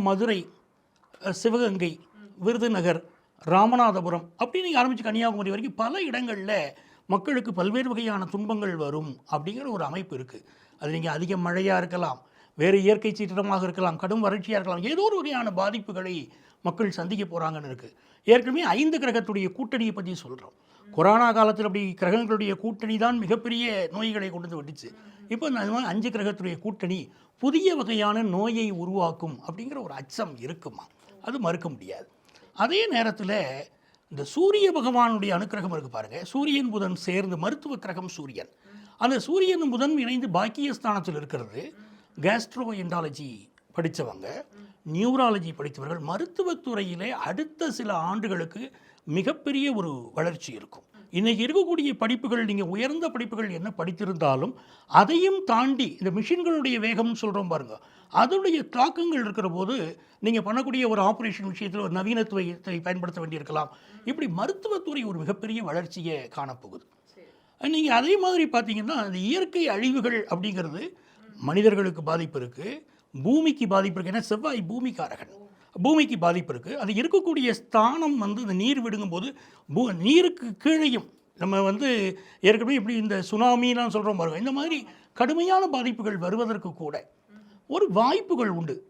மதுரை, சிவகங்கை, விருதுநகர், ராமநாதபுரம் அப்படி நீங்கள் ஆரம்பித்து கன்னியாகுமரி வரைக்கும் பல இடங்களில் மக்களுக்கு பல்வேறு வகையான துன்பங்கள் வரும் அப்படிங்கிற ஒரு அமைப்பு இருக்குது. அது நீங்கள் அதிக மழையாக இருக்கலாம், வேறு இயற்கை சீற்றமாக இருக்கலாம், கடும் வறட்சியாக இருக்கலாம், ஏதோ ஒரு வகையான பாதிப்புகளை மக்கள் சந்திக்க போகிறாங்கன்னு இருக்குது. ஏற்கனவே 5 கிரகத்துடைய கூட்டணியை பற்றி சொல்கிறோம். கொரோனா காலத்தில் அப்படி கிரகங்களுடைய கூட்டணி தான் மிகப்பெரிய நோய்களை கொண்டு வந்து விட்டுச்சு. இப்போ இந்த மாதிரி 5 கிரகத்துடைய கூட்டணி புதிய வகையான நோயை உருவாக்கும் அப்படிங்கிற ஒரு அச்சம் இருக்குமா, அது மறுக்க முடியாது. அதே நேரத்தில் இந்த சூரிய பகவானுடைய அனுக்கிரகம் இருக்குது பாருங்கள். சூரியன் புதன் சேர்ந்து மருத்துவ கிரகம் சூரியன், அந்த சூரியன் புதன் இணைந்து பாக்கியஸ்தானத்தில் இருக்கிறது. கேஸ்ட்ரோ என்டாலஜி படித்தவங்க, நியூராலஜி படித்தவர்கள், மருத்துவத்துறையிலே அடுத்த சில ஆண்டுகளுக்கு மிகப்பெரிய ஒரு வளர்ச்சி இருக்கும். இன்றைக்கி இருக்கக்கூடிய படிப்புகள், நீங்கள் உயர்ந்த படிப்புகள் என்ன படித்திருந்தாலும் அதையும் தாண்டி இந்த மிஷின்களுடைய வேகம்னு சொல்கிறோம் பாருங்கள், அதனுடைய தாக்கங்கள் இருக்கிற போது நீங்கள் பண்ணக்கூடிய ஒரு ஆப்ரேஷன் விஷயத்தில் ஒரு நவீனத்துவத்தை பயன்படுத்த வேண்டியிருக்கலாம். இப்படி மருத்துவத்துறை ஒரு மிகப்பெரிய வளர்ச்சியை காணப்போகுது. நீங்கள் அதே மாதிரி பார்த்தீங்கன்னா இந்த இயற்கை அழிவுகள் அப்படிங்கிறது மனிதர்களுக்கு பாதிப்பு இருக்குது, பூமிக்கு பாதிப்பு இருக்குது. ஏன்னா செவ்வாய் பூமிக்காரகன், பூமிக்கு பாதிப்பு இருக்குது. அது இருக்கக்கூடிய ஸ்தானம் இந்த நீர் விடுங்கும்போது நீருக்கு கீழேயும் நம்ம ஏற்கனவே இப்படி இந்த சுனாமிலாம் சொல்கிறோம் பாருங்கள், இந்த மாதிரி கடுமையான பாதிப்புகள் வருவதற்கு கூட ஒரு வாய்ப்புகள் உண்டு.